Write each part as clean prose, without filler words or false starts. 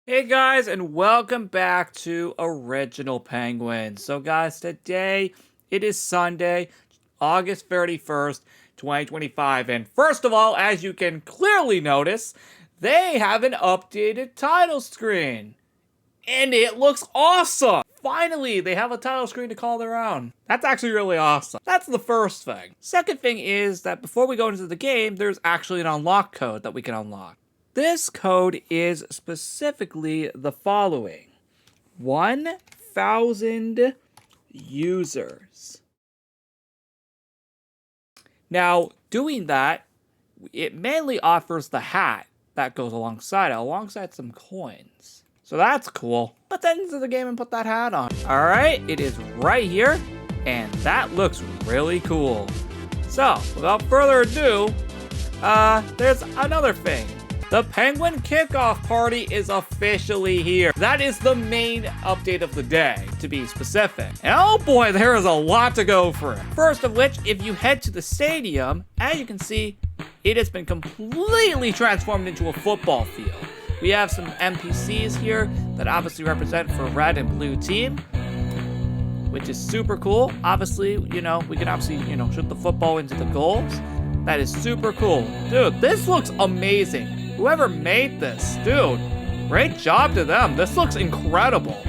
Hey guys, and welcome back to Original Penguin. So guys, today it is Sunday, August 31st, 2025. And first of all, as you can clearly notice, they have an updated title screen. And it looks awesome! Finally, they have a title screen to call their own. That's actually really awesome. That's the first thing. Second thing is that before we go into the game, there's actually an unlock code that we can unlock. This code is specifically the following: 1000 users. Now, doing that, it mainly offers the hat that goes alongside it, alongside some coins. So that's cool. Let's head into the game and put that hat on. All right, it is right here, and that looks really cool. So, without further ado, there's another thing. The Penguin Kickoff Party is officially here. That is the main update of the day, to be specific. And oh boy, there is a lot to go through. First of which, if you head to the stadium, as you can see, it has been completely transformed into a football field. We have some NPCs here that obviously represent for red and blue team, which is super cool. Obviously, we can obviously, shoot the football into the goals. That is super cool. Dude, this looks amazing. Whoever made this, dude, great job to them. This looks incredible.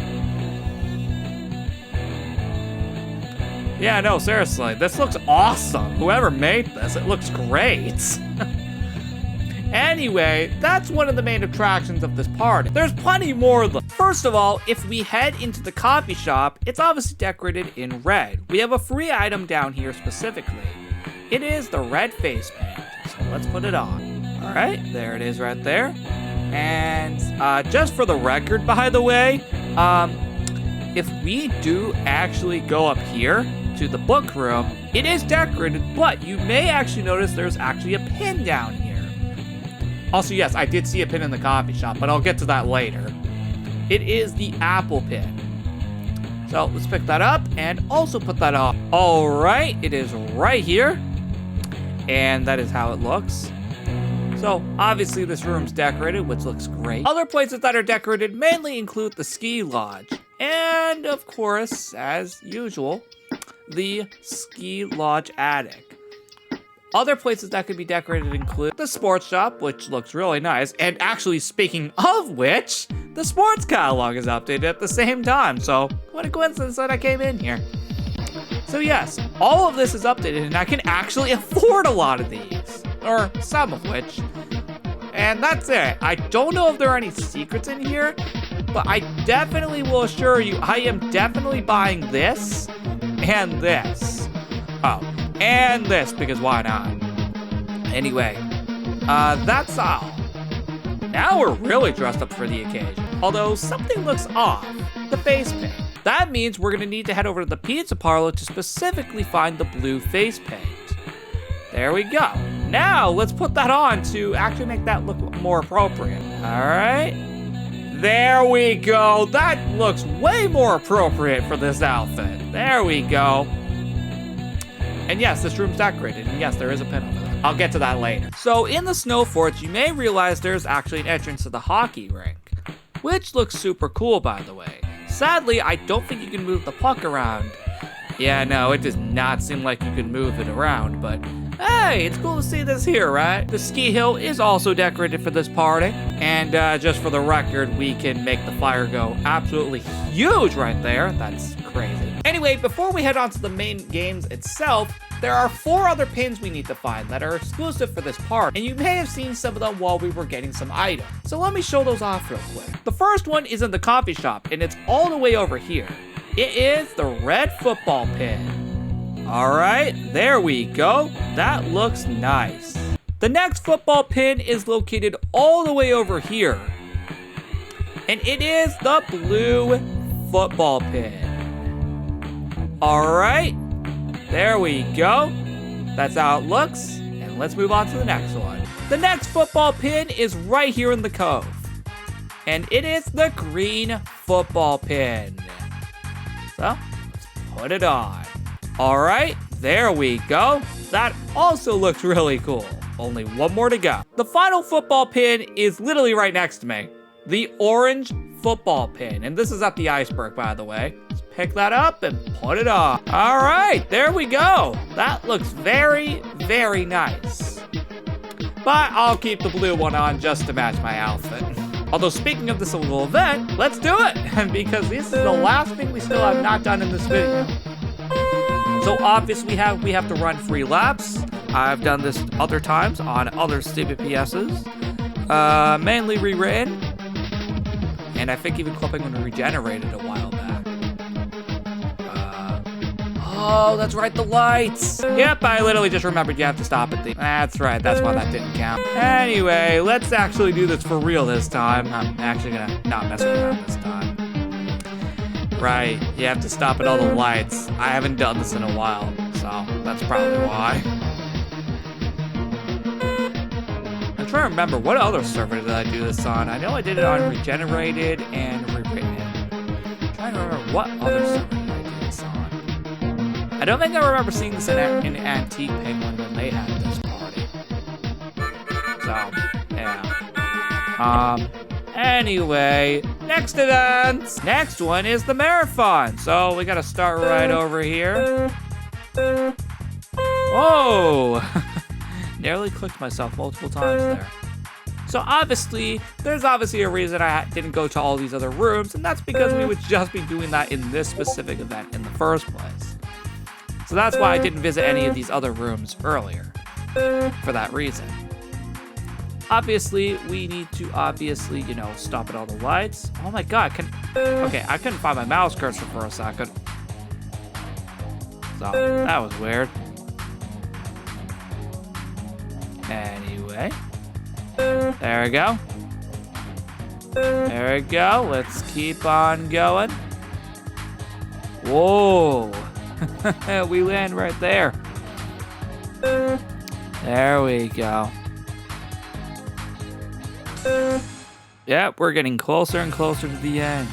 Yeah, no, seriously, this looks awesome. Whoever made this, it looks great. Anyway, that's one of the main attractions of this party. There's plenty more though. First of all, if we head into the coffee shop, it's obviously decorated in red. We have a free item down here specifically. It is the red face paint, so let's put it on. All right, there it is right there. And just for the record, by the way, if we do actually go up here to the book room, it is decorated, but you may actually notice there's actually a pin down here. Also, yes, I did see a pin in the coffee shop, but I'll get to that later. It is the apple pin. So let's pick that up and also put that on. All right, it is right here. And that is how it looks. So obviously this room's decorated, which looks great. Other places that are decorated mainly include the ski lodge. And of course, as usual, the ski lodge attic. Other places that could be decorated include the sports shop, which looks really nice. And actually, speaking of which, the sports catalog is updated at the same time. So what a coincidence that I came in here. So yes, all of this is updated and I can actually afford a lot of these, or some of which. And that's it. I don't know if there are any secrets in here, but I definitely will assure you I am definitely buying this and this. Oh, and this, because why not? Anyway, that's all. Now we're really dressed up for the occasion. Although something looks off, the face paint. That means we're gonna need to head over to the pizza parlor to specifically find the blue face paint. There we go. Now let's put that on to actually make that look more appropriate. All right. There we go. That looks way more appropriate for this outfit. There we go. And yes, this room's decorated. And yes, there is a pin over there. I'll get to that later. So in the snow forts, you may realize there's actually an entrance to the hockey rink, which looks super cool, by the way. Sadly, I don't think you can move the puck around. Yeah, no, it does not seem like you can move it around, but hey, it's cool to see this here, right? The ski hill is also decorated for this party. And just for the record, we can make the fire go absolutely huge right there. That's crazy. Anyway, before we head on to the main games itself, there are 4 other pins we need to find that are exclusive for this part, and you may have seen some of them while we were getting some items. So let me show those off real quick. The first one is in the coffee shop, and it's all the way over here. It is the red football pin. All right, there we go. That looks nice. The next football pin is located all the way over here, and it is the blue football pin. All right. There we go. That's how it looks. And let's move on to the next one. The next football pin is right here in the cove. And it is the green football pin. So, let's put it on. All right, there we go. That also looks really cool. Only one more to go. The final football pin is literally right next to me. the orange football pin. And this is at the iceberg, by the way. Let's pick that up and put it on. All right, there we go. That looks very, very nice. But I'll keep the blue one on just to match my outfit. Although speaking of this little event, let's do it. Because this is the last thing we still have not done in this video. So obviously we have to run 3 laps. I've done this other times on other CBPSs. Mainly rewritten. And I think even clipping when regenerated a while back. Oh, that's right, the lights. Yep, I literally just remembered you have to stop at the... That's right, that's why that didn't count. Anyway, let's actually do this for real this time. I'm actually gonna not mess around this time. Right, you have to stop at all the lights. I haven't done this in a while, so that's probably why. I'm trying to remember, what other server did I do this on? I know I did it on Regenerated and Rewritten. I'm trying to remember what other server did I do this on. I don't think I remember seeing this in Antique Penguin when they had this party. So, yeah. Anyway, next event. Next one is the marathon. So we gotta start right over here. Whoa! Nearly clicked myself multiple times there. So obviously, there's obviously a reason I didn't go to all these other rooms, and that's because we would just be doing that in this specific event in the first place. So that's why I didn't visit any of these other rooms earlier, for that reason. Obviously, we need to you know, stop at all the lights. Oh my god, okay, I couldn't find my mouse cursor for a second. So, that was weird. Anyway. There we go. There we go. Let's keep on going. Whoa. We land right there. There we go. Yep, we're getting closer and closer to the end.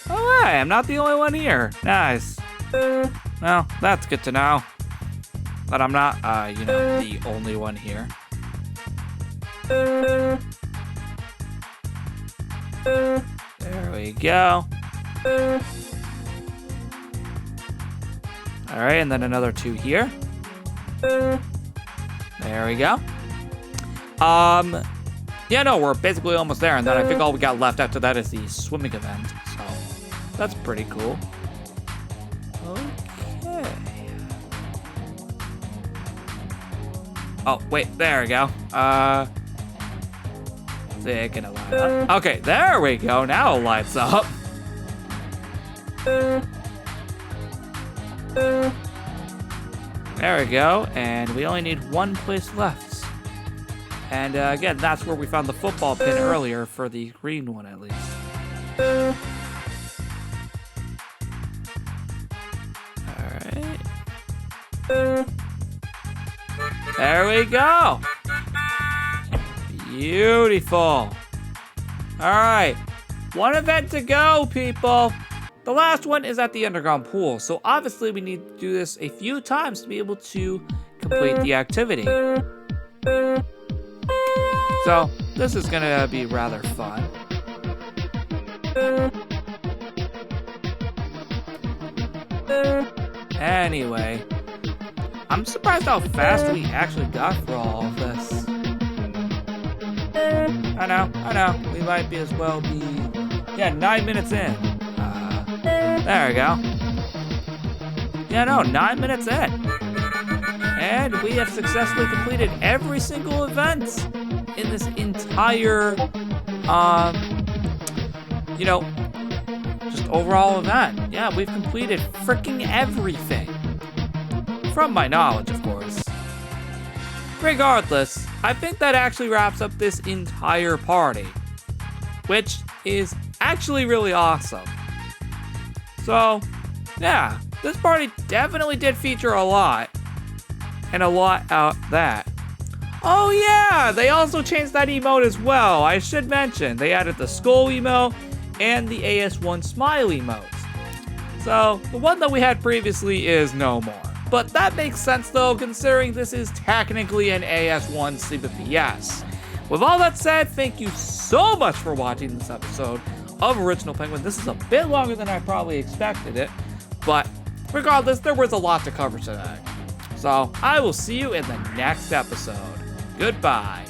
Oh, hey, I'm not the only one here. Nice. Well, that's good to know. That I'm not, you know, the only one here. There we go. All right, and then another 2 here. There we go. Yeah, no, we're basically almost there, and then I think all we got left after that is the swimming event. So that's pretty cool. Okay. Oh, wait, there we go. They're gonna light up. Okay, there we go. Now it lights up. There we go, and we only need 1 place left. And again, that's where we found the football pin earlier for the green one, at least. Alright. There we go. Beautiful. Alright. 1 event to go, people. The last one is at the underground pool, so obviously we need to do this a few times to be able to complete the activity. So, this is gonna be rather fun. Anyway, I'm surprised how fast we actually got for all of this. I know, we might be as well be, yeah, 9 minutes in. There we go. Yeah, no, 9 minutes in. And we have successfully completed every single event in this entire, you know, just overall event. Yeah, we've completed freaking everything. From my knowledge, of course. Regardless, I think that actually wraps up this entire party, which is actually really awesome. So, yeah, this party definitely did feature a lot. And a lot out that. Oh yeah, they also changed that emote as well. I should mention, they added the skull emote and the AS1 smile emote. So, the one that we had previously is no more. But that makes sense though, considering this is technically an AS1 CBPS. With all that said, thank you so much for watching this episode of Original Penguin. This is a bit longer than I probably expected it, but regardless, there was a lot to cover today. So I will see you in the next episode. Goodbye.